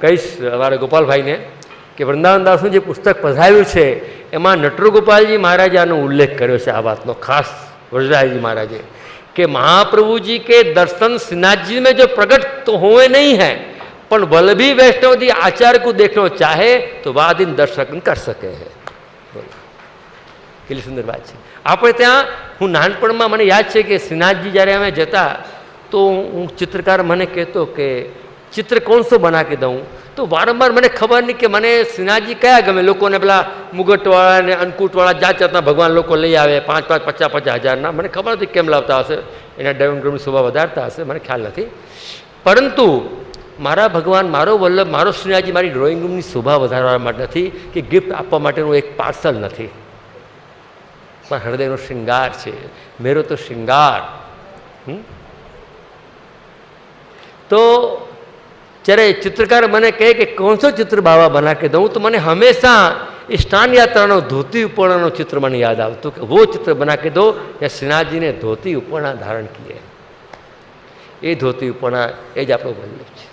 કહીશ અમારા ગોપાલભાઈને કે વૃંદાવન દાસનું જે પુસ્તક પધાર્યું છે એમાં નટવરગોપાલજી મહારાજે આનો ઉલ્લેખ કર્યો છે આ વાતનો, ખાસ વ્રજરાજજી મહારાજે, कि महाप्रभु जी के दर्शन श्रीनाथ जी में जो प्रकट तो हुए नहीं हैं, पर वल्लभी वैष्णव आचार्य को देखना चाहे तो बाद इन दर्शन कर सके हैं। કેટલી સુંદર વાત છે. આપણે ત્યાં હું નાનપણમાં મને યાદ છે કે શ્રીનાથજી જ્યારે અમે જતા તો હું ચિત્રકાર મને કહેતો કે ચિત્ર કોણ સો બના કે દઉં, તો વારંવાર મને ખબર નહીં કે મને શ્રીનાથજી કયા ગમે. લોકોને પેલા મુગટવાળા ને અન્નકૂટવાળા જાત જાતના ભગવાન લોકો લઈ આવે 5-5, 50-50 હજારના. મને ખબર નથી કેમ લાવતા હશે, એના ડ્રાઇવિંગ રૂમની શોભા વધારતા હશે, મને ખ્યાલ નથી. પરંતુ મારા ભગવાન, મારો વલ્લભ, મારો શ્રીનાથજી મારી ડ્રોઈંગ રૂમની શોભા વધારવા માટે નથી કે ગિફ્ટ આપવા માટેનું એક પાર્સલ નથી, પણ હૃદયનો શ્રૃંગાર છે. મેરો તો શ્રૃંગાર. તો જ્યારે ચિત્રકાર મને કહે કે કોણ સો ચિત્ર બાબા બના કે દઉં, તો મને હંમેશા એ સ્નાન યાત્રાનો ધોતી ઉપરણાનો ચિત્ર મને યાદ આવતું કે વો ચિત્ર બના કે દો યા શ્રીનાથજી ને ધોતી ઉપરણા ધારણ કિए. એ ધોતી ઉપરણા એ જ આપણો વલ્લભ છે.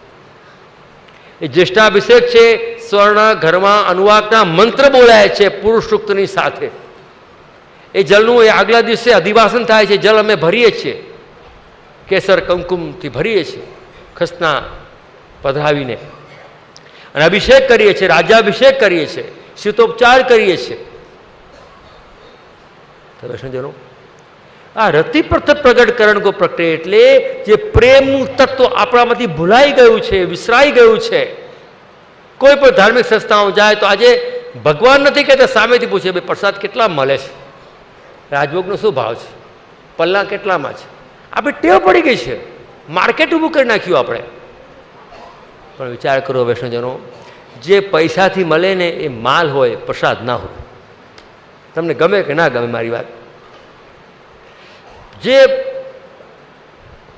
એ જ્યેષ્ઠાભિષેક છે, સ્વર્ણ ઘરમાં અનુવાકના મંત્ર બોલાય છે પુરુષ સૂક્તની સાથે. એ જલનું એ આગલા દિવસે અધિવાસન થાય છે. જલ અમે ભરીએ છીએ, કેસર કંકુમથી ભરીએ છીએ ખસના પધરાવીને, અને અભિષેક કરીએ છીએ, રાજ્યાભિષેક કરીએ છીએ, શીતોપચાર કરીએ છીએ. વૈષ્ણવજનો, આ રતિ પ્રગટ કરણ કો પ્રગટે એટલે જે પ્રેમનું તત્વ આપણામાંથી ભૂલાઈ ગયું છે, વિસરાઈ ગયું છે. કોઈ પણ ધાર્મિક સંસ્થાઓ જાય તો આજે ભગવાન નથી કહેતા, સામેથી પૂછે ભાઈ પ્રસાદ કેટલા મળે છે, રાજભોગનો શું ભાવ છે, પલ્લા કેટલામાં છે. આપણે ટેવ પડી ગઈ છે, માર્કેટ ઊભું કરી નાખ્યું આપણે. પણ વિચાર કરો વૈષ્ણવજનો, જે પૈસાથી મળે ને એ માલ હોય, પ્રસાદ ના હોય. તમને ગમે કે ના ગમે મારી વાત, જે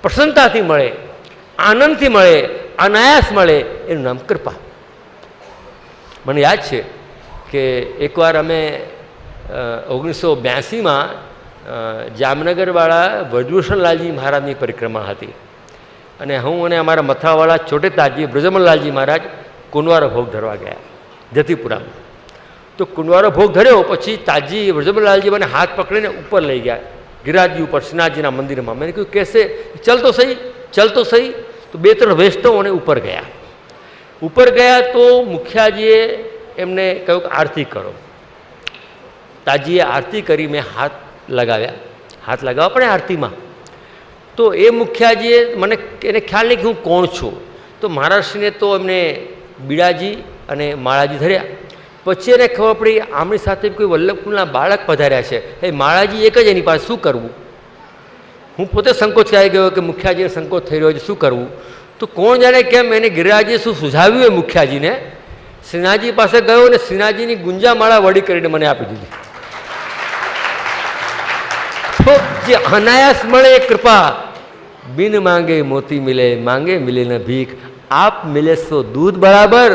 પ્રસન્નતાથી મળે, આનંદથી મળે, અનાયાસ મળે, એનું નામ કૃપા. મને યાદ છે કે એકવાર અમે 1982માં જામનગરવાળા વ્રજભૂષણલાલજી મહારાજની પરિક્રમા હતી, અને હું અને અમારા મથાવાળા છોટે તાજી બ્રજમલલાલજી મહારાજ કુંવારો ભોગ ધરવા ગયા જતીપુરામાં. તો કુંવારો ભોગ ધર્યો પછી તાજી બ્રજમલલાલજી મને હાથ પકડીને ઉપર લઈ ગયા, ગિરિરાજજી ઉપર શ્રીનાથજીના મંદિરમાં. મેં કહ્યું કેસે ચલ તો સહી, ચલ તો સહી. તો 2-3 વૈષ્ણવોને ઉપર ગયા. ઉપર ગયા તો મુખિયાજીએ એમને કહ્યું કે આરતી કરો. તાજીએ આરતી કરી, મેં હાથ લગાવ્યા. હાથ લગાવવા પડે આરતીમાં. તો એ મુખિયાજીએ મને, એને ખ્યાલ નહીં કે હું કોણ છું. તો મહારાષ્ટ્રને તો એમને બીડાજી અને માળાજી ધર્યા. પછી એને ખબર પડી આમની સાથે કોઈ વલ્લભકુલના બાળક પધાર્યા છે. એ માળાજી એક જ એની પાસે, શું કરવું. હું પોતે સંકોચ આવી ગયો કે મુખિયાજીને સંકોચ થઈ રહ્યો છે, શું કરવું. તો કોણ જાણે કેમ એને ગિરિરાજે શું સુઝાવ્યું એ મુખિયાજીને, શ્રીનાથજી પાસે ગયો અને શ્રીનાથજીની ગુંજા માળા વડી કરીને મને આપી દીધી. તો જે અનાયાસ મળે એ કૃપા, બિન માંગે મોતી મિલે, માંગે મિલે ન ભીખ. આપ મિલે સો દૂધ બરાબર,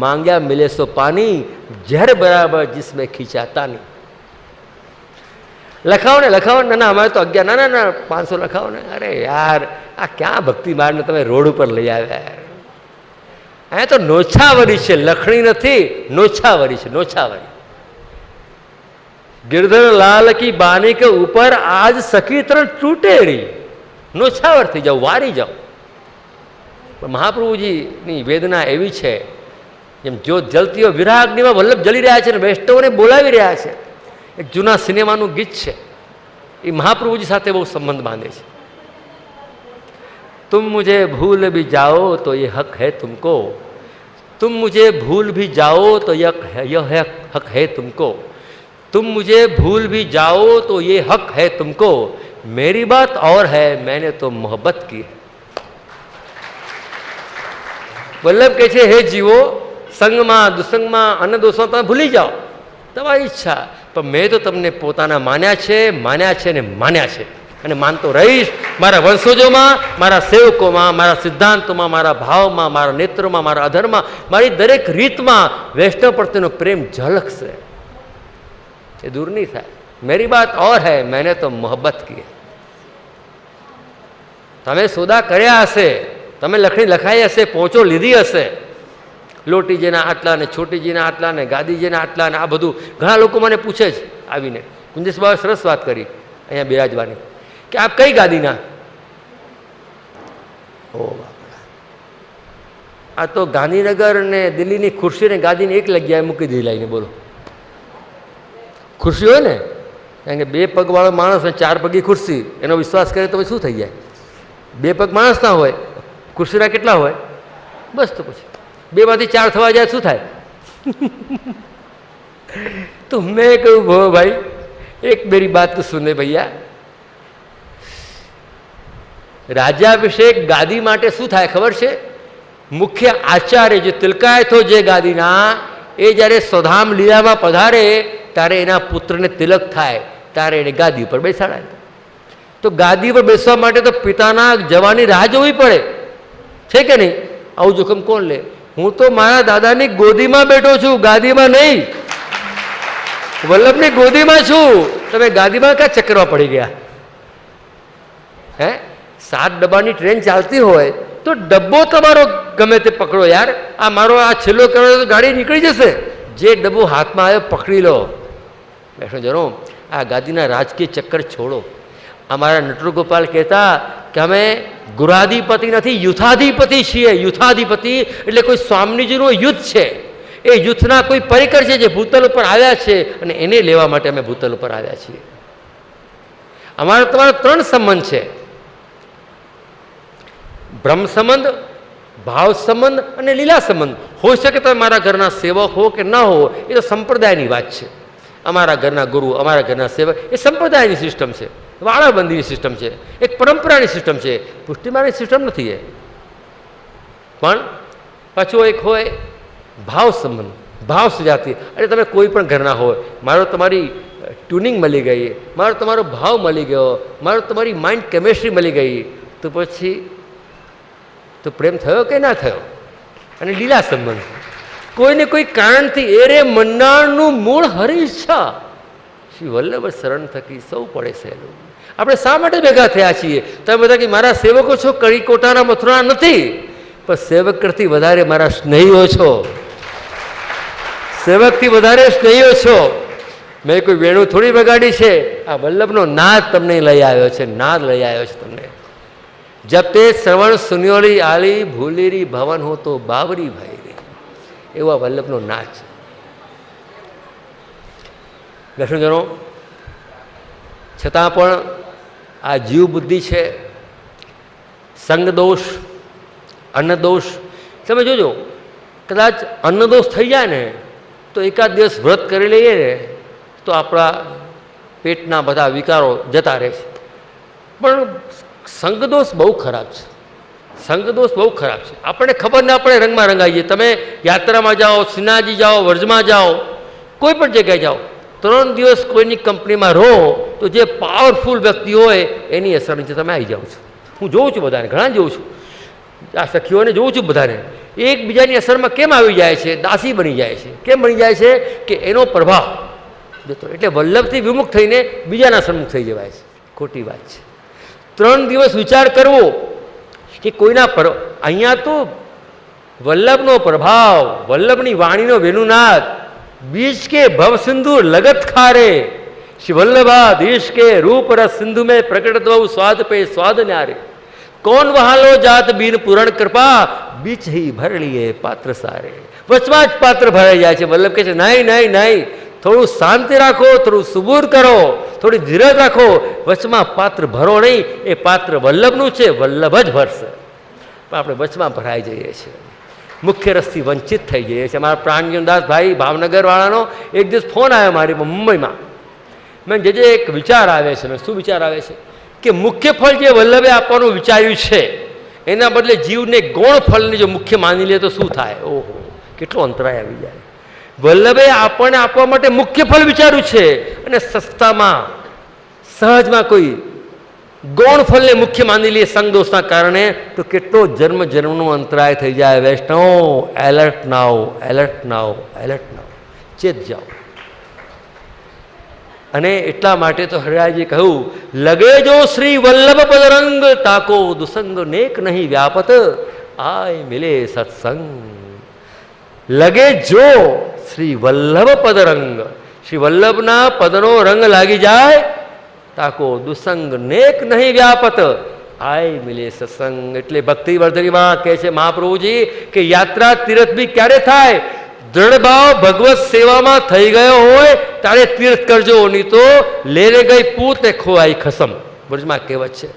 માંગ્યા મિલે સો પાણી, ઝેર બરાબર જિસમે ખીંચાતા નહીં. લખાવો ને, લખાવો. ના ના અમારે તો 11, ના ના ના 500 લખાવો ને. અરે યાર, આ ક્યાં ભક્તિ માર્ગને તમે રોડ ઉપર લઈ આવ્યા. અહીંયા તો નોછાવરી છે, લખણી નથી, નોછાવરી છે, નોછાવરી. गिरधर लाल की बानी के ऊपर आज सखी तरह टूटे रही, नोछावर થઈ જાઓ, વારી જાઓ. પણ મહાપ્રભુજીની વેદના એવી છે, જેમ જ્યોત જલતી હોય, વિરાગ્નિમાં વલ્લભ જલી રહ્યા છે અને વૈષ્ણવને બોલાવી રહ્યા છે. એક જૂના સિનેમાનું ગીત છે, એ મહાપ્રભુજી સાથે બહુ સંબંધ બાંધે છે. तुम मुझे भूल भी जाओ तो ये हक है तुमको, तुम मुझे भूल भी जाओ तो यह हक है तुमको, तुम मुझे भूल भी जाओ तो ये हक है तुमको, मेरी बात और है मैंने तो मोहब्बत की. વલ્લભ કહે છે, હે જીવો, સંગમાં દુસંગમાં અન્ન દોષો તમે ભૂલી જાઓ, તમારી ઈચ્છા, પણ મેં તો તમને પોતાના માન્યા છે, માન્યા છે ને માન્યા છે, અને માનતો રહીશ. મારા વંશજોમાં, મારા સેવકોમાં, મારા સિદ્ધાંતોમાં, મારા ભાવમાં, મારા નેત્રોમાં, મારા અધરમાં, મારી દરેક રીતમાં વૈષ્ણવ પ્રત્યેનો પ્રેમ ઝલકશે, એ દૂર નહીં થાય. મેરી બાત ઓર હૈ મેને તો મોહબ્બત કી. તમે સોદા કર્યા હશે, તમે લખણી લખાઈ હશે, પહોંચો લીધી હશે, લોટીજીના આટલા ને છોટીજીના આટલા ને ગાદીજીના આટલા ને આ બધું ઘણા લોકો મને પૂછે છે આવીને. કુંજેશ બાબા સરસ વાત કરી અહીંયા બિરાજવાની કે આપ કઈ ગાદીના? ઓ બાપા, આ તો ગાંધીનગર ને દિલ્હીની ખુરશીને ગાદીને એક જગ્યાએ મૂકી દઈ લાઈને. બોલો, ખુરશી હોય ને, કારણ કે 2 પગવાળો માણસ ને 4 પગી ખુરશી, એનો વિશ્વાસ કરે તો શું થઈ જાય? 2 પગ માણસ ના હોય, ખુરશીના કેટલા હોય? બસ તો પછી 2 માંથી 4 થવા જાય શું થાય? તો મેં કહ્યું ભાઈ એક મેરી બાત તો સુને ભૈયા, રાજ્યાભિષેક ગાદી માટે શું થાય ખબર છે? મુખ્ય આચાર્ય જે તિલકાયતો જે ગાદીના, એ જ્યારે સ્વધામ લીલામાં પધારે ત્યારે એના પુત્રને તિલક થાય, ત્યારે એને ગાદી પર બેસાડાય. તો ગાદી પર બેસવા માટે તો પિતાના જવાની રાહ જોવી પડે છે કે નહીં? આવું જોખમ કોણ લે? હું તો મારા દાદાની ગોદીમાં બેઠો છું, ગાદીમાં નહીં. વલ્લભની ગોદીમાં છું. તમે ગાદીમાં ક્યાં ચક્કરમાં પડી ગયા? હે, 7 ડબ્બાની ટ્રેન ચાલતી હોય તો ડબ્બો તમારો ગમે તે પકડો યાર. આ મારો આ છેલ્લો કરો તો ગાડી નીકળી જશે. જે ડબ્બો હાથમાં આવ્યો પકડી લો. બેઠો જરો, આ ગાદીના રાજકીય ચક્કર છોડો. અમારા નટુગોપાલ કહેતા કે અમે ગુરાધિપતિ નથી, યુથાધિપતિ છીએ. યુથાધિપતિ એટલે કોઈ સ્વામીજીનું યુદ્ધ છે, એ યુથના કોઈ પરિકર છે જે ભૂતલ ઉપર આવ્યા છે અને એને લેવા માટે અમે ભૂતલ ઉપર આવ્યા છીએ. અમારો તમારો 3 સંબંધ છે: બ્રહ્મ સંબંધ, ભાવ સંબંધ અને લીલા સંબંધ. હોઈ શકે તમે મારા ઘરના સેવક હો કે ન હો, એ તો સંપ્રદાયની વાત છે. અમારા ઘરના ગુરુ, અમારા ઘરના સેવક, એ સંપ્રદાયની સિસ્ટમ છે, વાળાબંધીની સિસ્ટમ છે, એક પરંપરાની સિસ્ટમ છે, પુષ્ટિમાની સિસ્ટમ નથી એ. પણ પાછું એક હોય ભાવ સંબંધ, ભાવ સજાતી. અરે તમે કોઈ પણ ઘરના હોય, મારો તમારી ટ્યુનિંગ મળી ગઈ, મારો તમારો ભાવ મળી ગયો, મારો તમારી માઇન્ડ કેમેસ્ટ્રી મળી ગઈ, તો પછી તો પ્રેમ થયો કે ના થયો? અને લીલા સંબંધ, કોઈને કોઈ કારણથી એરે મંડાણનું મૂળ હરી ઈચ્છા. શ્રી વલ્લભ શરણ થકી સૌ પડે સહેલું. આપણે શા માટે ભેગા થયા છીએ? તમે બધા કે મારા સેવકો છો, કડી કોટાના મથુરા નથી, પણ સેવક કરતી વધારે મારા સ્નેહીઓ છો, સેવકથી વધારે સ્નેહીઓ છો. મેં કોઈ વેણું થોડી બગાડી છે. આ વલ્લભનો નાદ તમને લઈ આવ્યો છે, નાદ લઈ આવ્યો છે તમને. જબ તે શ્રવણ સુન્યોલી આલી ભૂલેરી ભવન હો તો બાવરી ભાઈ રે, એવા વલ્લભનો નાદ છે. દર્શનજનો, છતાં પણ આ જીવ બુદ્ધિ છે, સંગ દોષ, અન્ન દોષ. તમે જોજો, કદાચ અન્ન દોષ થઈ જાય ને તો એકાદ દિવસ વ્રત કરી લઈએ ને તો આપણા પેટના બધા વિકારો જતા રહે છે. પણ સંગદોષ બહુ ખરાબ છે. સંગદોષ બહુ ખરાબ છે. આપણને ખબર ના પડે, રંગમાં રંગાઈએ. તમે યાત્રામાં જાઓ, શ્રીનાથજી જાઓ, વર્જમાં જાઓ, કોઈ પણ જગ્યાએ જાઓ, 3 દિવસ કોઈની કંપનીમાં રહો તો જે પાવરફુલ વ્યક્તિ હોય એની અસર નીચે તમે આવી જાઓ છો. હું જોઉં છું બધાને, ઘણા જોઉં છું, આ સખીઓને જોઉં છું બધાને. એકબીજાની અસરમાં કેમ આવી જાય છે? દાસી બની જાય છે. કેમ બની જાય છે? કે એનો પ્રભાવ જતો, એટલે વલ્લભથી વિમુખ થઈને બીજાના સન્મુખ થઈ જવાય છે. ખોટી વાત છે. 3 દિવસ વિચાર કરવો કે કોઈના અહીંયા તો વલ્લભનો પ્રભાવ, વલ્લભની વાણીનો વેણુનાદ, बीच के भव सिंधु लगत खारे, श्री वल्लभा देश के रूप रस सिंधु में प्रकट दो स्वाद पे स्वाद न्यारे, कौन वहालो जात बीन पूर्ण कृपा, बीच ही भर लिए पात्र सारे. वचમાં જ પાત્ર ભરાઈ જાય છે. વલ્લભ કહે છે નહીં નહીં નહીં, થોડું શાંતિ રાખો, થોડું સુબૂર કરો, થોડી ધીરજ રાખો, વચમાં પાત્ર ભરો નહીં. એ પાત્ર વલ્લભનું છે, વલ્લભ જ ભરશે. પણ આપણે વચમાં ભરાઈ જઈએ છીએ, મુખ્ય રસથી વંચિત થઈ જઈએ છીએ. અમારા પ્રાણજીવનદાસ ભાઈ ભાવનગરવાળાનો એક દિવસ ફોન આવ્યો મારી મુંબઈમાં. મેં જે એક વિચાર આવે છે, શું વિચાર આવે છે કે મુખ્ય ફળ જે વલ્લભે આપવાનું વિચાર્યું છે એના બદલે જીવને ગૌણ ફળને જો મુખ્ય માની લે તો શું થાય? ઓહો, કેટલો અંતરાય આવી જાય. વલ્લભે આપણને આપવા માટે મુખ્ય ફળ વિચાર્યું છે અને સસ્તામાં સહજમાં કોઈ ગૌણ ફલને મુખ્ય માની લે સંગદોષના કારણે, તો કેટલો જન્મ જન્મનો અંતરાય થઈ જાય. વૈષ્ણવ, એલર્ટ નાઓ, એલર્ટ નાઓ, એલર્ટ નાઓ, ચેત જાઓ. અને એટલા માટે તો હરિરાયજી કહ્યું, લગે જો શ્રી વલ્લભ પદરંગ, તાકો દુસંગ નેક નહીં વ્યાપત, આય મિલે સત્સંગ. લગે જો શ્રી વલ્લભ પદ રંગ, શ્રી વલ્લભના પદનો રંગ લાગી જાય, તાકો દુસંગ નેક નહીં વ્યાપત, આય મિલે સત્સંગ. એટલે ભક્તિ વર્ધનીમાં કહે છે મહાપ્રભુજી કે યાત્રા તીર્થ બી ક્યારે થાય? દ્રઢ ભાવ ભગવત સેવામાં થઈ ગયો હોય ત્યારે તીર્થ કરજો, નહીં તો લેરે ગઈ પૂત ને ખોવાઈ ખસમ. બ્રજમાં કહેવત છે.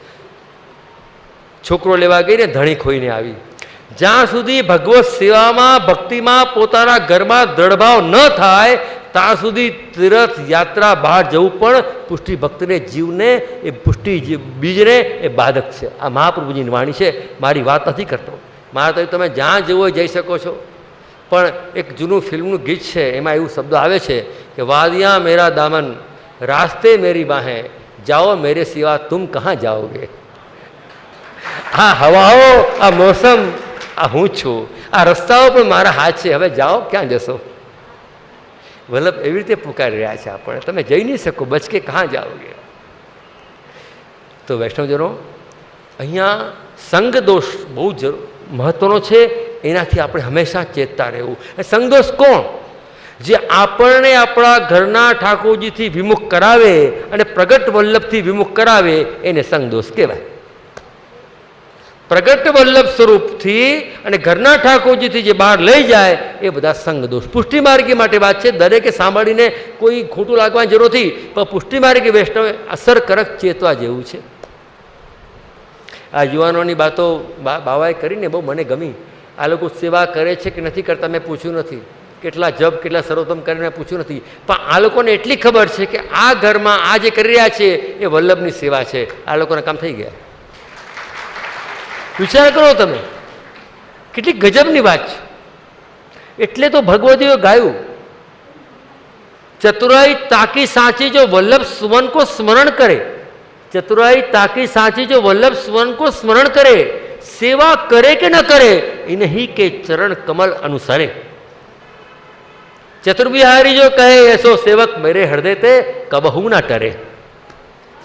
છોકરો લેવા ગઈ ને ધણી ખોઈને આવી. જ્યાં સુધી ભગવત સેવામાં ભક્તિમાં પોતાના ઘરમાં દ્રઢભાવ ન થાય ત્યાં સુધી તીર્થ યાત્રા બહાર જવું પણ પુષ્ટિ ભક્તને જીવને એ પુષ્ટિ બીજને એ બાધક છે. આ મહાપ્રભુજીની વાણી છે, મારી વાત નથી કરતો. મારા તો તમે જ્યાં જવું હોય જઈ શકો છો. પણ એક જૂનું ફિલ્મનું ગીત છે, એમાં એવું શબ્દ આવે છે કે વાદિયા મેરા દામન રાસ્તે મેરી બાહેं જાઓ મેરે સિવા તુમ કહાં જાઓગે. આ હવાઓ, આ મોસમ, આ હું છું, આ રસ્તાઓ પણ મારા હાથ છે, હવે જાઓ ક્યાં જશો. વલ્લભ એવી રીતે પુકારી રહ્યા છે આપણે, તમે જઈ નહીં શકો, બચકે કહાં જાઓગે. તો વૈષ્ણવજનો, અહીંયા સંગ દોષ બહુ મહત્વનો છે, એનાથી આપણે હંમેશા ચેતતા રહેવું. સંગદોષ કોણ? જે આપણને આપણા ઘરના ઠાકોરજીથી વિમુખ કરાવે અને પ્રગટ વલ્લભથી વિમુખ કરાવે એને સંગદોષ કહેવાય. પ્રગટ વલ્લભ સ્વરૂપથી અને ઘરના ઠાકોરજીથી જે બહાર લઈ જાય એ બધા સંગદોષ. પુષ્ટિમાર્ગી માટે વાત છે, દરેકે સાંભળીને કોઈ ખોટું લાગવાની જરૂર નથી, પણ પુષ્ટિમાર્ગી વૈષ્ણવે અસરકારક ચેતવા જેવું છે. આ યુવાનોની વાતો બાવાએ કરીને બહુ મને ગમી. આ લોકો સેવા કરે છે કે નથી કરતા મેં પૂછ્યું નથી, કેટલા જપ કેટલા સર્વોત્તમ કરીને મેં પૂછ્યું નથી, પણ આ લોકોને એટલી ખબર છે કે આ ઘરમાં આ જે કરી રહ્યા છે એ વલ્લભની સેવા છે. આ લોકોના કામ થઈ ગયા. વિચાર કરો તમે, કેટલી ગજબની વાત છે. એટલે તો ભગવતીએ ગાયું, ચતુરાઈ તાકી સાચી જો વલ્લભ સુવન કો સ્મરણ કરે, ચતુરાઈ તાકી સાચી જો વલ્લભ સુવન કો સ્મરણ કરે, સેવા કરે કે ન કરે ઇन्हीं के चरण कमल अनुसारे. चतुर्विहारी जो कहे ऐसो सेवक मेरे हृदय ते कबहू ना टरे.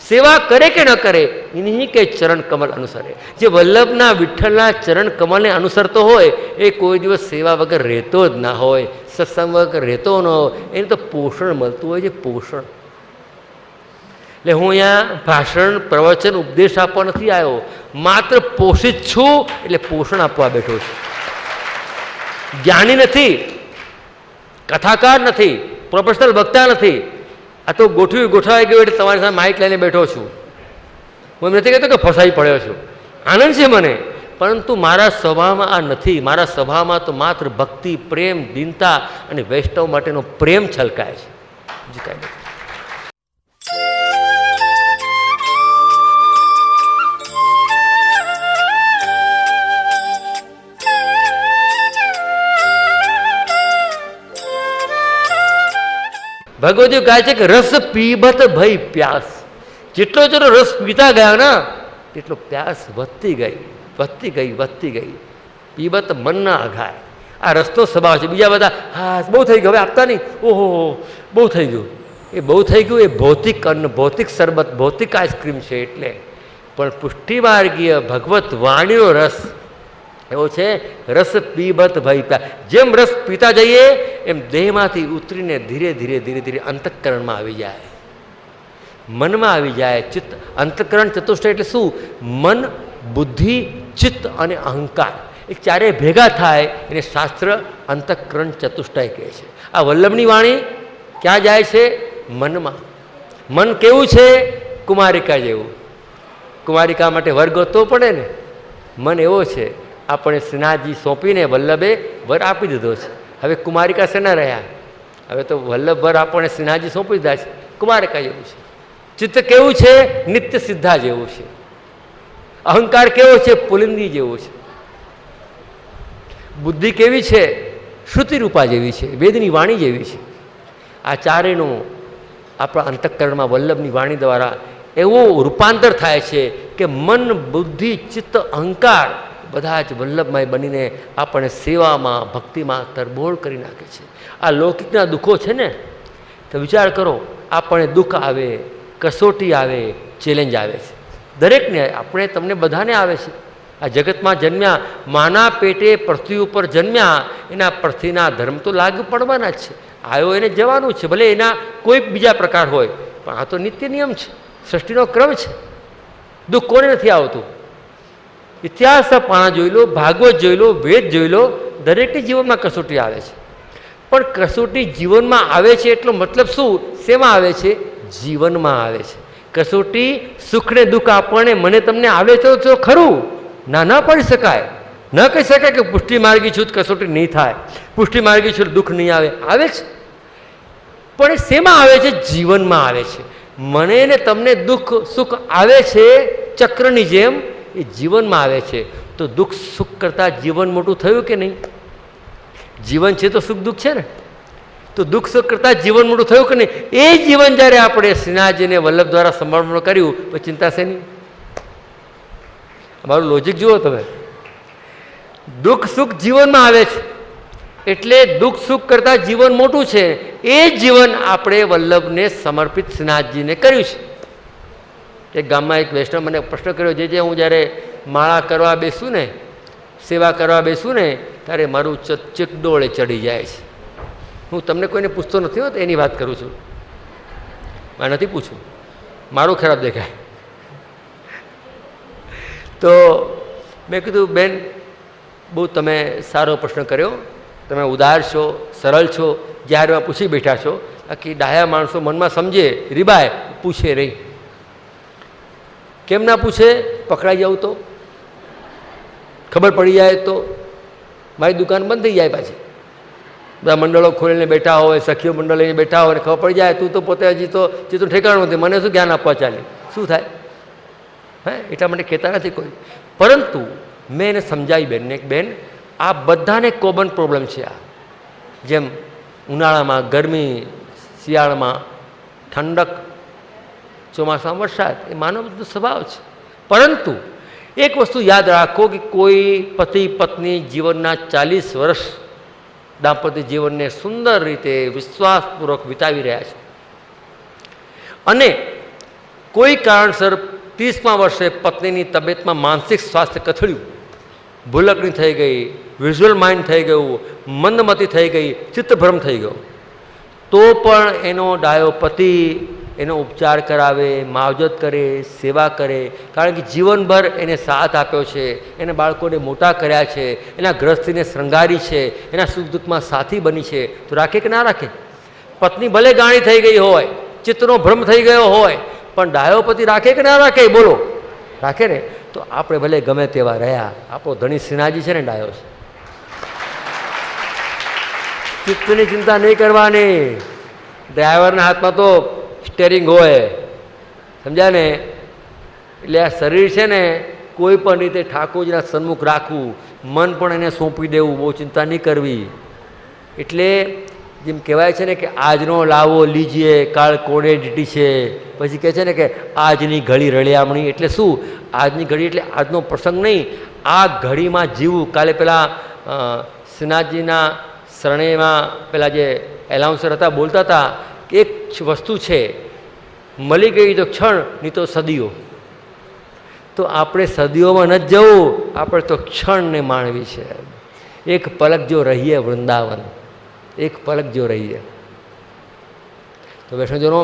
सेवा करे કે ન કરે ઇन्हीं के चरण कमल अनुसारे. જે વલ્લભના વિઠ્ઠલના ચરણ કમલને અનુસરતો હોય એ કોઈ દિવસ સેવા વગર રહેતો જ ના હોય, સત્સંગ વગર રહેતો ન હોય. એને તો પોષણ મળતું હોય છે, પોષણ. એટલે હું અહીંયા ભાષણ પ્રવચન ઉપદેશ આપવા નથી આવ્યો, માત્ર પોષિત છું એટલે પોષણ આપવા બેઠો છું. જ્ઞાની નથી, કથાકાર નથી, પ્રોફેશનલ વક્તા નથી. આ તો ગોઠવાઈ ગયું એટલે તમારી સાથે માઇક લઈને બેઠો છું. હું એમ નથી કહેતો કે ફસાઈ પડ્યો છું, આનંદ છે મને, પરંતુ મારા સ્વભાવમાં આ નથી. મારા સ્વભાવમાં તો માત્ર ભક્તિ, પ્રેમ, દીનતા અને વૈષ્ણવ માટેનો પ્રેમ છલકાય છે, બીજું કાંઈ નથી. ભગવતી કહે છે કે રસ પીબત ભય પ્યાસ. જેટલો જેટલો રસ પીતા ગયા ને તેટલો પ્યાસ વધતી ગઈ. પીબત મન ના અઘાય. આ રસનો સ્વભાવ છે. બીજા બધા હા બહુ થઈ ગયું, હવે આપતા નહીં, ઓહો બહુ થઈ ગયું. એ બહુ થઈ ગયું એ ભૌતિક અન્ન, ભૌતિક શરબત, ભૌતિક આઈસ્ક્રીમ છે. એટલે પણ પુષ્ટિમાર્ગીય ભગવત વાણીનો રસ એવો છે, રસ પીબત ભય પ્યાસ. જેમ રસ પીતા જઈએ એમ દેહમાંથી ઉતરીને ધીરે ધીરે અંતઃકરણમાં આવી જાય, મનમાં આવી જાય. ચિત્ત, અંતઃકરણ ચતુષ્ટય એટલે શું? મન, બુદ્ધિ, ચિત્ત અને અહંકાર એ ચારેય ભેગા થાય એને શાસ્ત્ર અંતઃકરણ ચતુષ્ટય કહે છે. આ વલ્લભની વાણી ક્યાં જાય છે? મનમાં. મન કેવું છે? કુમારિકા જેવું. કુમારિકા માટે વર ગોતવો પડે ને. મન એવો છે, આપણે શ્રીનાથજી સોંપીને વલ્લભે વર આપી દીધો છે. હવે કુમારિકા શેના રહ્યા? હવે તો વલ્લભ વર આપણને શ્રીનાથજી સોંપી દીધા છે. કુમારિકા જેવું છે. ચિત્ત કેવું છે? નિત્ય સિદ્ધા જેવું છે. અહંકાર કેવો છે? પુલિંદી જેવો છે. બુદ્ધિ કેવી છે? શ્રુતિરૂપા જેવી છે, વેદની વાણી જેવી છે. આ ચારેયનું આપણા અંતઃકરણમાં વલ્લભની વાણી દ્વારા એવું રૂપાંતર થાય છે કે મન, બુદ્ધિ, ચિત્ત, અહંકાર બધા જ વલ્લભમય બનીને આપણને સેવામાં, ભક્તિમાં તરબોળ કરી નાખે છે. આ લૌકિકના દુઃખો છે ને, તો વિચાર કરો, આપણને દુઃખ આવે, કસોટી આવે, ચેલેન્જ આવે છે. દરેકને, આપણે તમને બધાને આવે છે. આ જગતમાં જન્મ્યા, માના પેટે પૃથ્વી ઉપર જન્મ્યા, એના પૃથ્વીના ધર્મ તો લાગુ પડવાના જ છે. આવ્યો એને જવાનું છે, ભલે એના કોઈ બીજા પ્રકાર હોય, પણ આ તો નિત્ય નિયમ છે, સૃષ્ટિનો ક્રમ છે. દુઃખ કોને નથી આવતું? ઇતિહાસ પાણા જોઈ લો, ભાગવત જોઈ લો, વેદ જોઈ લો, દરેકની જીવનમાં કસોટી આવે છે. પણ કસોટી જીવનમાં આવે છે એટલો મતલબ શું? શેમાં આવે છે? જીવનમાં આવે છે. કસોટી સુખ ને દુઃખ આપણને મને તમને આવે તો ખરું, ના પડી શકાય. ન કહી શકાય કે પુષ્ટિ માર્ગી છું કસોટી નહીં થાય, પુષ્ટિ માર્ગી છું દુઃખ નહીં આવે. આવે છે, પણ એ શેમાં આવે છે? જીવનમાં આવે છે. મને ને તમને દુઃખ સુખ આવે છે ચક્રની જેમ, એ જીવનમાં આવે છે. તો દુઃખ સુખ કરતાં જીવન મોટું થયું કે નહીં? જીવન છે તો સુખ દુઃખ છે ને, તો દુઃખ સુખ કરતાં જીવન મોટું થયું કે નહીં? એ જીવન જ્યારે આપણે શ્રીનાથજીને વલ્લભ દ્વારા સમર્પણ કર્યું તો ચિંતા છે નહીં. અમારું લોજિક જુઓ તમે. દુઃખ સુખ જીવનમાં આવે છે એટલે દુઃખ સુખ કરતાં જીવન મોટું છે. એ જીવન આપણે વલ્લભને સમર્પિત શ્રીનાથજીને કર્યું છે. એક ગામમાં એક વૈષ્ણવ મને પ્રશ્ન કર્યો, જે હું જ્યારે માળા કરવા બેસું ને, સેવા કરવા બેસું ને, ત્યારે મારું ચિત્તડોળે ચડી જાય છે. હું તમને કોઈને પૂછતો નથી હોત, એની વાત કરું છું. મારે નથી પૂછવું, મારું ખરાબ દેખાય. તો મેં કીધું, બેન બહુ તમે સારો પ્રશ્ન કર્યો, તમે ઉદાર છો, સરળ છો, જ્યારે પૂછી બેઠા છો. બાકી ડાયા માણસો મનમાં સમજે, રીબાય, પૂછે રહી. કેમ ના પૂછે? પકડાઈ જાઉં તો, ખબર પડી જાય તો મારી દુકાન બંધ થઈ જાય. પાછી બધા મંડળો ખોલીને બેઠા હોય, સખીઓ મંડળ લઈને બેઠા હોય, ખબર પડી જાય તું તો પોતે હજી તો ઠેકાણું નથી, મને શું જ્ઞાન આપવા ચાલે, શું થાય? એટલા માટે કહેતા નથી કોઈ. પરંતુ મેં એને સમજાવી બેનને, બેન આ બધાને કોમન પ્રોબ્લેમ છે. આ જેમ ઉનાળામાં ગરમી, શિયાળામાં ઠંડક, ચોમાસામાં વરસાદ, એ માનવનો સ્વભાવ છે. પરંતુ એક વસ્તુ યાદ રાખો કે કોઈ પતિ પત્ની જીવનના 40 વર્ષ દાંપત્ય જીવનને સુંદર રીતે વિશ્વાસપૂર્વક વિતાવી રહ્યા છે, અને કોઈ કારણસર 30મા વર્ષે પત્નીની તબિયતમાં માનસિક સ્વાસ્થ્ય કથળ્યું, ભૂલકણી થઈ ગઈ, વિઝ્યુઅલ માઇન્ડ થઈ ગયું, મંદમતી થઈ ગઈ, ચિત્તભ્રમ થઈ ગયો, તો પણ એનો ડાયો પતિ એનો ઉપચાર કરાવે, માવજત કરે, સેવા કરે. કારણ કે જીવનભર એને સાથ આપ્યો છે, એને બાળકોને મોટા કર્યા છે, એના ગ્રસ્તીને શૃંગારી છે, એના સુખ દુઃખમાં સાથી બની છે. તો રાખે કે ના રાખે? પત્ની ભલે ગાણી થઈ ગઈ હોય, ચિત્તનો ભ્રમ થઈ ગયો હોય, પણ ડાયો પતિ રાખે કે ના રાખે? બોલો, રાખે ને? તો આપણે ભલે ગમે તેવા રહ્યા, આપણો ધણી શ્રીનાથજી છે ને ડાયો છે. ચિત્તની ચિંતા નહીં કરવાની. ડ્રાઈવરના હાથમાં તો સ્ટેરિંગ હોય, સમજ્યા ને? એટલે આ શરીર છે ને કોઈ પણ રીતે ઠાકોરજીના સન્મુખ રાખવું, મન પણ એને સોંપી દેવું, બહુ ચિંતા નહીં કરવી. એટલે જેમ કહેવાય છે ને કે આજનો લાવો લીજીએ, કાળ કોડે દીટી છે. પછી કહે છે ને કે આજની ઘડી રળિયામણી. એટલે શું? આજની ઘડી એટલે આજનો પ્રસંગ નહીં, આ ઘડીમાં જીવવું. કાલે પેલા શ્રીનાથજીના શરણેમાં પેલા જે એલાઉન્સર હતા બોલતા હતા કે એક વસ્તુ છે, મળી ગઈ તો ક્ષણ, નહીં તો સદીઓ. તો આપણે સદીઓમાં ન જવું, આપણે તો ક્ષણને માણવી છે. એક પલક જો રહીએ વૃંદાવન, એક પલક જો રહીએ. તો વૈષ્ણવજનો,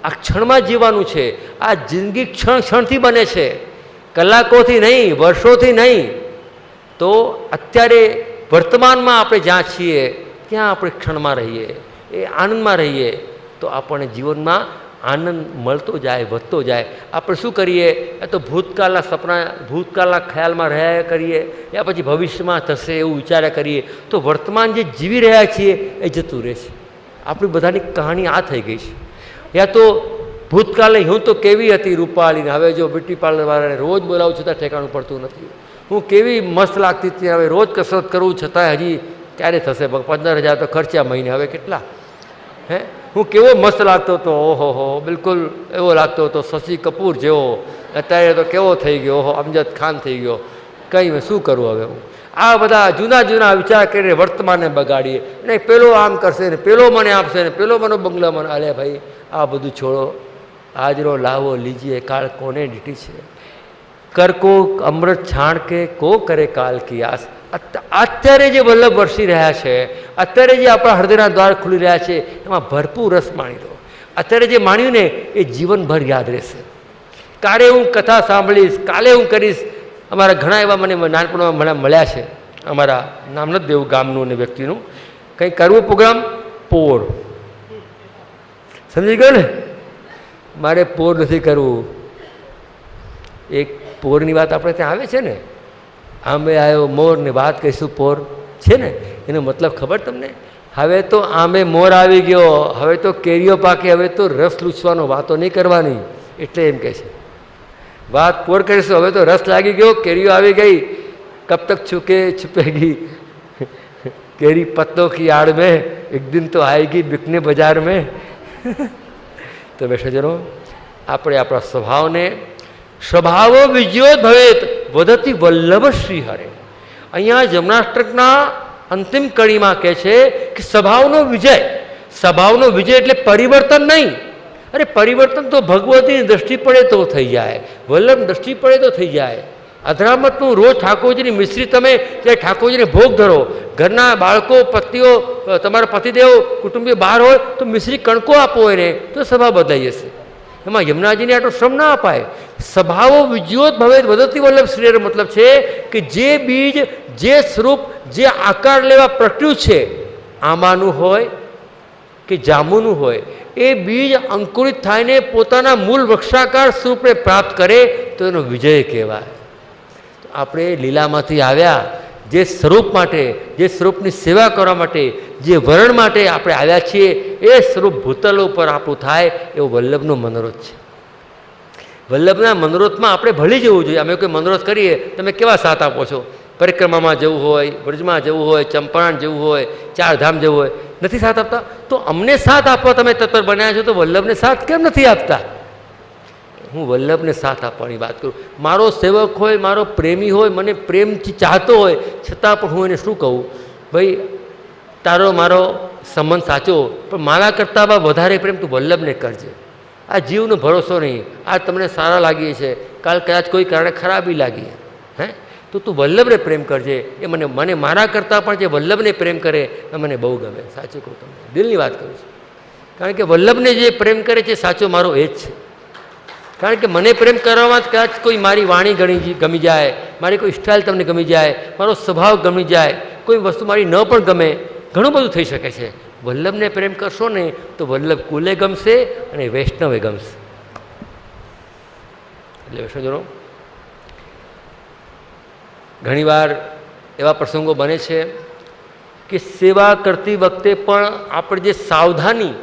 આ ક્ષણમાં જીવવાનું છે. આ જિંદગી ક્ષણ ક્ષણથી બને છે, કલાકોથી નહીં, વર્ષોથી નહીં. તો અત્યારે વર્તમાનમાં આપણે જ્યાં છીએ ત્યાં આપણે ક્ષણમાં રહીએ, એ આનંદમાં રહીએ, તો આપણને જીવનમાં આનંદ મળતો જાય, વધતો જાય. આપણે શું કરીએ? એ તો ભૂતકાળના સપના, ભૂતકાળના ખ્યાલમાં રહ્યા કરીએ, યા પછી ભવિષ્યમાં થશે એવું વિચાર્યા કરીએ. તો વર્તમાન જે જીવી રહ્યા છીએ એ જતું રહે છે. આપણી બધાની કહાણી આ થઈ ગઈ છે. યા તો ભૂતકાળની હું તો કેવી હતી રૂપાળીને, હવે જો બ્યુટી પાર્લરવાળાને રોજ બોલાવું છતાં ઠેકાણું પડતું નથી. હું કેવી મસ્ત લાગતી હતી, હવે રોજ કસરત કરવું છતાં હજી ક્યારે થશે? 15,000 તો ખર્ચ્યા મહિને, હવે કેટલા? હું કેવો મસ્ત લાગતો હતો, ઓહો, બિલકુલ એવો લાગતો હતો શશી કપૂર જેવો. અત્યારે તો કેવો થઈ ગયો, ઓહો, અમજદ ખાન થઈ ગયો. કંઈ મેં શું કરું હવે? હું આ બધા જૂના વિચાર કરીને વર્તમાનને બગાડીએ. ને પેલો આમ કરશે ને પેલો મને આપશે ને પેલો મને બંગલો મને. અરે ભાઈ, આ બધું છોડો. આજનો લાવો લીજીએ, કાળ કોને દીટી છે. કર કો અમૃત છાણ કે કો કરે કાલ કી આસ. અત્યારે જે વલ્લભ વરસી રહ્યા છે, અત્યારે જે આપણા હૃદયના દ્વાર ખુલી રહ્યા છે, એમાં ભરપૂર રસ માણી લો. અત્યારે જે માણ્યું ને એ જીવનભર યાદ રહેશે. કાલે હું કથા સાંભળીશ, કાલે હું કરીશ. અમારા ઘણા એવા મને નાનપણમાં મળ્યા છે, અમારા નામ નથી દેવું ગામનું અને વ્યક્તિનું. કંઈ કરવું પ્રોગ્રામ, પોર. સમજી ગયો ને? મારે પોર નથી કરવું. એક પોરની વાત આપણે ત્યાં આવે છે ને, આંબે આવ્યો મોર ને વાત કહીશું પોર છે ને, એનો મતલબ ખબર તમને? હવે તો આંબે મોર આવી ગયો, હવે તો કેરીઓ પાકે, હવે તો રસ લૂછવાનો, વાતો નહીં કરવાની. એટલે એમ કહે છે વાત પોર કરીશું, હવે તો રસ લાગી ગયો, કેરીઓ આવી ગઈ. કબ તક છુપેગી કેરી પત્તોं की आड़ में, एक दिन तो आएगी बिकने बाजार में. તો બેસજનો, આપણે આપણા સ્વભાવને સ્વભાવો વિજયો ભવેત વધતી વલ્લભ શ્રી હરે. અહીંયા જન્માષ્ટકના અંતિમ કડીમાં કહે છે કે સ્વભાવનો વિજય. સ્વભાવનો વિજય એટલે પરિવર્તન નહીં. અરે પરિવર્તન તો ભગવતીની દ્રષ્ટિ પડે તો થઈ જાય, વલ્લભ દ્રષ્ટિ પડે તો થઈ જાય. અધરામતનું રોજ ઠાકોરજીની મિશ્રી તમે જ્યારે ઠાકોરજીને ભોગ ધરો, ઘરના બાળકો, પતિઓ, તમારા પતિદેવ, કુટુંબીઓ બહાર હોય તો મિશ્રી કણકો આપો એને તો સ્વભાવ બદલાઈ જશે. એમાં યમુનાજીને આટલો શ્રમ ના અપાય. સ્વભાવો વિજ્યોત ભવે વધતી વલ્લભ શ્રીનો મતલબ છે કે જે બીજ, જે સ્વરૂપ, જે આકાર લેવા પ્રટ્યું છે, આંબાનું હોય કે જાંબુનું હોય, એ બીજ અંકુરિત થાયને પોતાના મૂળ વૃક્ષાકાર સ્વરૂપને પ્રાપ્ત કરે તો એનો વિજય કહેવાય. આપણે લીલામાંથી આવ્યા, જે સ્વરૂપ માટે, જે સ્વરૂપની સેવા કરવા માટે, જે વર્ણ માટે આપણે આવ્યા છીએ, એ સ્વરૂપ ભૂતલ ઉપર આપણું થાય એવો વલ્લભનો મનોરથ છે. વલ્લભના મનોરથમાં આપણે ભળી જવું જોઈએ. અમે કોઈ મનોરથ કરીએ, તમે કેવા સાથ આપો છો? પરિક્રમામાં જવું હોય, વ્રજમાં જવું હોય, ચંપારણ જવું હોય, ચારધામ જવું હોય, નથી સાથ આપતા? તો અમને સાથ આપવા તમે તત્પર બન્યા છો, તો વલ્લભને સાથ કેમ નથી આપતા? હું વલ્લભને સાથ આપવાની વાત કરું. મારો સેવક હોય, મારો પ્રેમી હોય, મને પ્રેમથી ચાહતો હોય, છતાં પણ હું એને શું કહું? ભાઈ તારો મારો સંબંધ સાચો, પણ મારા કરતાં વધારે પ્રેમ તું વલ્લભને કરજે. આ જીવનો ભરોસો નહીં. આ તમને સારા લાગીએ છે, કાલ કદાચ કોઈ કારણે ખરાબી લાગી, હે, તો તું વલ્લભને પ્રેમ કરજે. એ મને મારા કરતાં પણ જે વલ્લભને પ્રેમ કરે એ મને બહુ ગમે. સાચું કહું, તમને દિલની વાત કરું છું. કારણ કે વલ્લભને જે પ્રેમ કરે છે સાચો મારો એ જ છે. કારણ કે મને પ્રેમ કરવામાં કદાચ કોઈ મારી વાણી ગમી જાય, મારી કોઈ સ્ટાઇલ તમને ગમી જાય, મારો સ્વભાવ ગમી જાય, કોઈ વસ્તુ મારી ન પણ ગમે, ઘણું બધું થઈ શકે છે. વલ્લભને પ્રેમ કરશો ને તો વલ્લભ કુલે ગમશે અને વૈષ્ણવે ગમશે. એટલે વૈષ્ણવજનો, ઘણીવાર એવા પ્રસંગો બને છે કે સેવા કરતી વખતે પણ આપણે જે સાવધાની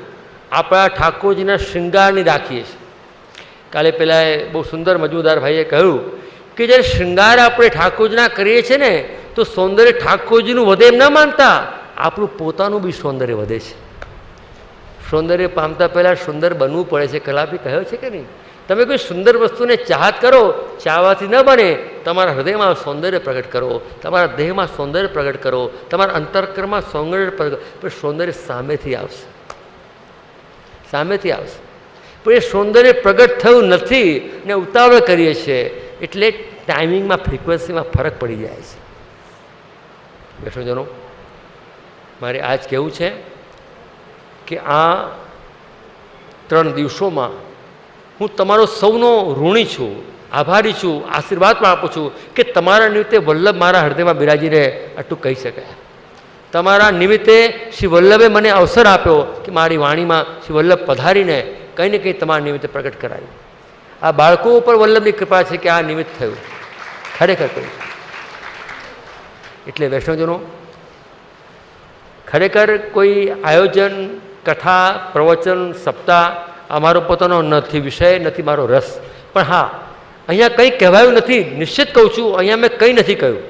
આપણા ઠાકોરજીના શૃંગારની રાખીએ છીએ. કાલે પહેલાં બહુ સુંદર મજમુદાર ભાઈએ કહ્યું કે જ્યારે શૃંગાર આપણે ઠાકોરજીના કરીએ છીએ ને તો સૌંદર્ય ઠાકોરજીનું વધે એમ ના માનતા, આપણું પોતાનું બી સૌંદર્ય વધે છે. સૌંદર્ય પામતા પહેલાં સુંદર બનવું પડે છે. કલાપી કહ્યો છે કે નહીં? તમે કોઈ સુંદર વસ્તુને ચાહત કરો, ચાહવાથી ન બને. તમારા હૃદયમાં સૌંદર્ય પ્રગટ કરો, તમારા દેહમાં સૌંદર્ય પ્રગટ કરો, તમારા અંતરકરમાં સૌંદર્ય પ્રગટ, પણ સૌંદર્ય સામેથી આવશે, સામેથી આવશે. પણ એ સૌંદર્ય પ્રગટ થયું નથી ને ઉતાવળ કરીએ છીએ, એટલે ટાઈમિંગમાં, ફ્રિકવન્સીમાં ફરક પડી જાય છે. વૈષ્ણવજનો, મારે આજ કહેવું છે કે આ 3 દિવસોમાં હું તમારો સૌનો ઋણી છું, આભારી છું, આશીર્વાદ પણ આપું છું કે તમારા નિમિત્તે વલ્લભ મારા હૃદયમાં બિરાજીને આટલું કહી શકાય. તમારા નિમિત્તે શ્રી વલ્લભે મને અવસર આપ્યો કે મારી વાણીમાં શ્રી વલ્લભ પધારીને કંઈ ને કંઈ તમારા નિમિત્તે પ્રગટ કરાયું. આ બાળકો ઉપર વલ્લભની કૃપા છે કે આ નિમિત્ત થયું, ખરેખર કહ્યું. એટલે વૈષ્ણવજનો, ખરેખર કોઈ આયોજન, કથા, પ્રવચન, સપ્તાહ અમારો પોતાનો નથી વિષય, નથી મારો રસ. પણ હા, અહીંયા કંઈ કહેવાયું નથી, નિશ્ચિત કહું છું, અહીંયા મેં કંઈ નથી કહ્યું.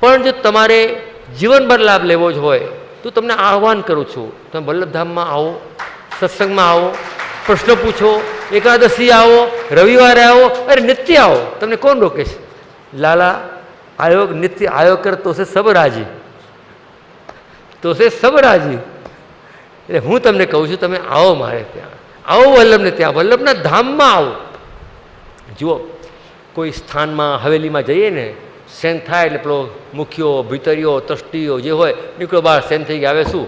પણ જો તમારે જીવનભર લાભ લેવો જ હોય તો તમને આહ્વાન કરું છું, તમે વલ્લભધામમાં આવો, સત્સંગમાં આવો, પ્રશ્ન પૂછો, એકાદશી આવો, રવિવારે આવો, અરે નિત્ય આવો, તમને કોણ રોકે છે? લાલા આયોગ નિત્ય આયોગ કર તો સે સબ રાજી, તો સે સબ રાજી. એટલે હું તમને કહું છું, તમે આવો મારે ત્યાં, આવો વલ્લભને ત્યાં, વલ્લભના ધામમાં આવો. જુઓ, કોઈ સ્થાનમાં હવેલીમાં જઈએ ને સેન થાય એટલે પેલો મુખીઓ ભીતરીઓ ટ્રસ્ટીઓ જે હોય નીકળો બહાર સેન થઈ ગયા, આવે શું?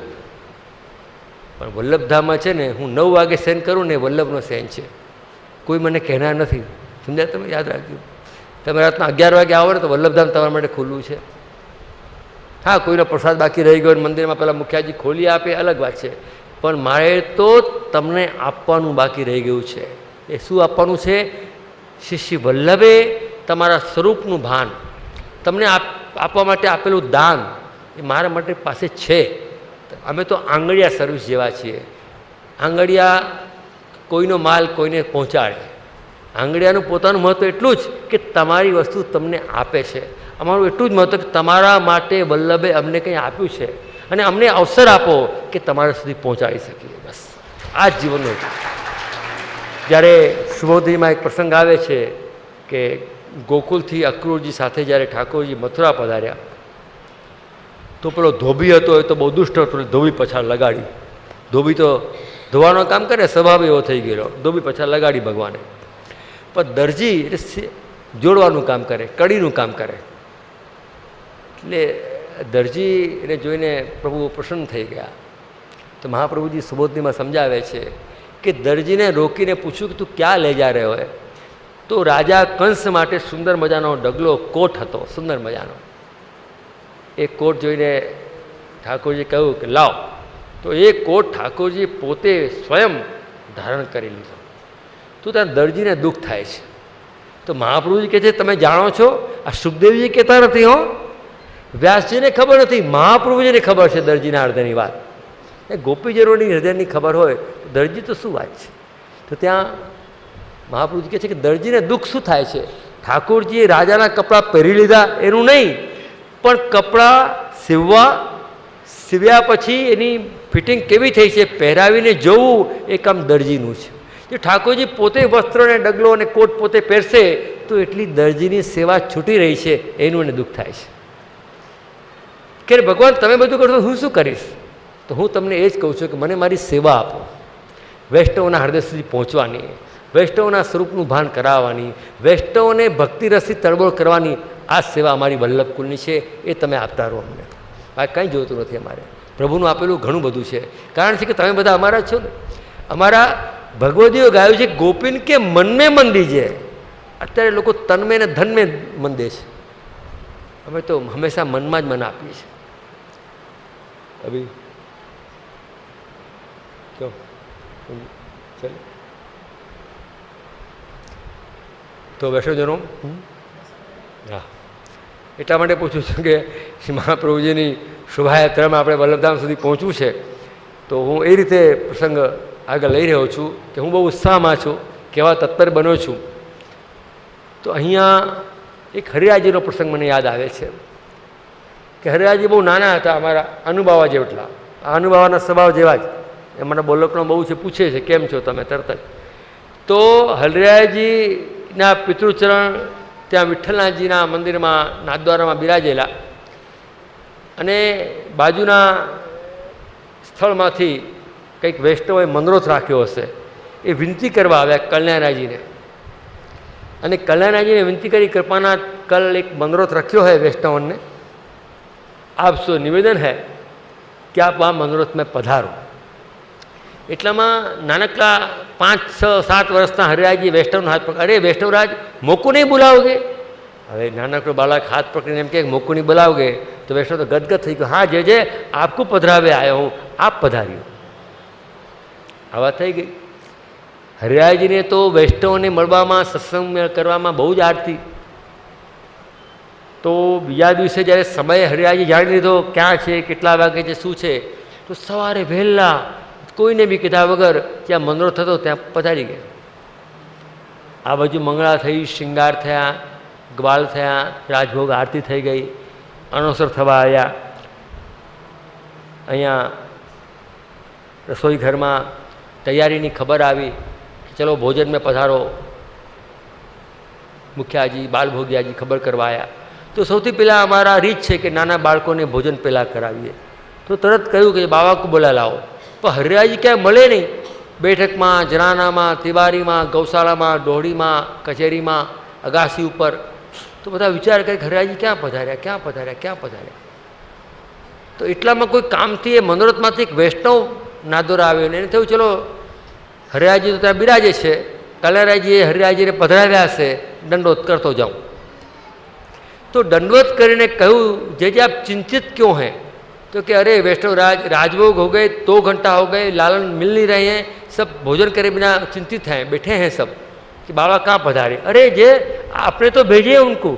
પણ વલ્લભધામમાં છે ને હું 9 વાગે સેન કરું ને વલ્લભનો સેન છે, કોઈ મને કહેનાર નથી. સમજ્યા? તમે યાદ રાખજો. તમે રાતના 11 વાગે આવો ને તો વલ્લભધામ તમારા માટે ખુલ્લું છે. હા, કોઈનો પ્રસાદ બાકી રહી ગયો મંદિરમાં પેલા મુખિયાજી ખોલી આપે અલગ વાત છે, પણ મારે તો તમને આપવાનું બાકી રહી ગયું છે. એ શું આપવાનું છે? શિષ્ય વલ્લભે તમારા સ્વરૂપનું ભાન, તમને આપવા માટે આપેલું દાન એ મારા માટે પાસે છે. અમે તો આંગળીયા સર્વિસ જેવા છીએ. આંગળીયા કોઈનો માલ કોઈને પહોંચાડે. આંગળીયાનું પોતાનું મહત્ત્વ એટલું જ કે તમારી વસ્તુ તમને આપે છે. અમારું એટલું જ મહત્ત્વ કે તમારા માટે વલ્લભે અમને કંઈ આપ્યું છે અને અમને અવસર આપો કે તમારા સુધી પહોંચાડી શકીએ. બસ આ જ જીવનનું. જ્યારે સુબોધીમાં એક પ્રસંગ આવે છે કે ગોકુલથી અક્રૂરજી સાથે જ્યારે ઠાકોરજી મથુરા પધાર્યા તો પેલો ધોબી હતો એ તો બહુ દુષ્ટ હતો, ધોબી પછાડ લગાડી. ધોબી તો ધોવાનું કામ કરે, સ્વભાવ એવો થઈ ગયેલો, ધોબી પછાડ લગાડી ભગવાને. પણ દરજી એટલે જોડવાનું કામ કરે, કડીનું કામ કરે. એટલે દરજીને જોઈને પ્રભુ પ્રસન્ન થઈ ગયા. તો મહાપ્રભુજી સુબોધનીમાં સમજાવે છે કે દરજીને રોકીને પૂછ્યું કે તું ક્યાં લઈ જા રહ્યો હોય? તો રાજા કંસ માટે સુંદર મજાનો ડગલો કોટ હતો, સુંદર મજાનો. એ કોટ જોઈને ઠાકોરજી કહ્યું કે લાવ. તો એ કોટ ઠાકોરજી પોતે સ્વયં ધારણ કરી લીધો. તો ત્યાં દરજીને દુઃખ થાય છે. તો મહાપ્રભુજી કહે છે તમે જાણો છો, આ સુખદેવજી કહેતા નથી હો, વ્યાસજીને ખબર નથી, મહાપ્રભુજીને ખબર છે દરજીના હૃદયની વાત. એ ગોપીજનોની હૃદયની ખબર હોય દરજી તો શું વાત છે? તો ત્યાં મહાપ્રભુજી કહે છે કે દરજીને દુઃખ શું થાય છે? ઠાકોરજીએ રાજાના કપડાં પહેરી લીધા એનું નહીં, પણ કપડાં સીવ્યા પછી એની ફિટિંગ કેવી થઈ છે પહેરાવીને જોવું એ કામ દરજીનું છે. જો ઠાકોરજી પોતે વસ્ત્રને ડગલો અને કોટ પોતે પહેરશે તો એટલી દરજીની સેવા છૂટી રહી છે એનું એને દુઃખ થાય છે કે ભગવાન તમે બધું કરશો હું શું કરીશ? તો હું તમને એ જ કહું છું કે મને મારી સેવા આપો, વૈષ્ણવના હૃદય સુધી પહોંચવાની, વૈષ્ણવના સ્વરૂપનું ભાન કરાવવાની, વૈષ્ણવને ભક્તિ રસથી તળબોળ કરવાની આ સેવા અમારી વલ્લભ કુલની છે. એ તમે આપતા રહો અમને. આ કંઈ જોઈતું નથી અમારે. પ્રભુનું આપેલું ઘણું બધું છે. કારણ છે કે તમે બધા અમારા છો ને. અમારા ભગવદીઓ ગાયું છે ગોપીન કે મનમે મન દીજે. અત્યારે લોકો તનમે ને ધનમે મન દે છે. અમે તો હંમેશા મનમાં જ મન આપીએ છીએ. અભી ક્યો ચાલે તો વૈષ્ણવજનો હા એટલા માટે પૂછું છું કે મહાપ્રભુજીની શોભાયાત્રામાં આપણે વલ્લભધામ સુધી પહોંચવું છે. તો હું એ રીતે પ્રસંગ આગળ લઈ રહ્યો છું કે હું બહુ ઉત્સાહમાં છું, કેવા તત્પર બન્યો છું. તો અહીંયા એક હરિરાજીનો પ્રસંગ મને યાદ આવે છે કે હરિરાજી બહુ નાના હતા, અમારા અનુબાવા જેટલા. આ અનુબાવાના સ્વભાવ જેવા જ. એમના બોલકનો બહુ છે, પૂછે છે કેમ છો તમે તરત જ. તો હરિરાજીના પિતૃચરણ ત્યાં વિઠ્ઠલનાથજીના મંદિરમાં નાથદ્વારામાં બિરાજેલા અને બાજુના સ્થળમાંથી કંઈક વૈષ્ણવોએ મંદરોથ રાખ્યો હશે. એ વિનંતી કરવા આવ્યા કલ્યાણરાયજીને અને કલ્યાણરાયજીને વિનંતી કરી કૃપાના કલ એક મંદરોથ રખ્યો है वैष्णवों आपसे निवेदन है कि आप वहाँ मंदरोथ में पधारो. એટલામાં નાનકડા 5-6-7 વર્ષના હરિરાયજી વૈષ્ણવનો હાથ પકડ, અરે વૈષ્ણવરાજ મોકું નહીં બોલાવગે? હવે નાનકડો બાળક હાથ પકડીને એમ કે મોકું નહીં બોલાવગે તો વૈષ્ણવ તો ગદગદ થઈ ગયો. હા જે આપકું પધરાવે આવ્યો હું, આપ પધાર્યો. આ વાત થઈ ગઈ. હરિરાયજીને તો વૈષ્ણવને મળવામાં સત્સંગ કરવામાં બહુ જ આરતી. તો બીજા દિવસે જ્યારે સમયે હરિરાયજી જાણી લીધો ક્યાં છે, કેટલા વાગે છે, શું છે, તો સવારે વહેલા કોઈને બી કીધા વગર જ્યાં મંદરો થતો ત્યાં પધારી ગયા. આ બાજુ મંગળા થઈ, શિંગાર થયા, ગ્વાલ થયા, રાજભોગ આરતી થઈ ગઈ, અણોસર થવા આવ્યા. અહીંયા રસોઈ ઘરમાં તૈયારીની ખબર આવી કે ચલો ભોજન મેં પધારો. મુખ્યાજી બાલભોગિયાજી ખબર કરવા આવ્યા. તો સૌથી પહેલાં અમારા રીત છે કે નાના બાળકોને ભોજન પહેલાં કરાવીએ. તો તરત કહ્યું કે બાવાકુ બોલા લાવો. પણ હરિરાયજી ક્યાંય મળે નહીં. બેઠકમાં, જરાનામાં, તિવારીમાં, ગૌશાળામાં, ડોહડીમાં, કચેરીમાં અગાસી ઉપર, તો બધા વિચાર કરે કે હરિરાયજી ક્યાં પધાર્યા, ક્યાં પધાર્યા, ક્યાં પધાર્યા. તો એટલામાં કોઈ કામથી એ મનોરથમાંથી એક વૈષ્ણવ નાદોરા આવ્યો ને એને થયું ચલો હરિરાયજી તો ત્યાં બિરાજે છે, કલ્યાણરાયજીએ હરિરાયજીને પધરાવ્યા હશે, દંડવત કરતો જાઉં. તો દંડવત કરીને કહ્યું જે આપ ચિંતિત क्यों हैं? तो कि अरे वैष्णव राजभोग हो गए, 2 घंटा हो गए, लालन मिल नहीं रहे हैं, सब भोजन करे बिना चिंतित हैं, बैठे हैं सब कि बाबा कहाँ पधारे. अरे जे आपने तो भेजे उनको,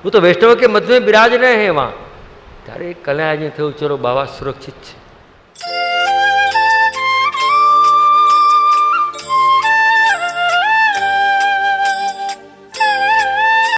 वो तो वैष्णव के मध्य में विराज रहे हैं वहाँ. ત્યારે કલ્યાણજી થયું ચલો બાબા સુરક્ષિત છે.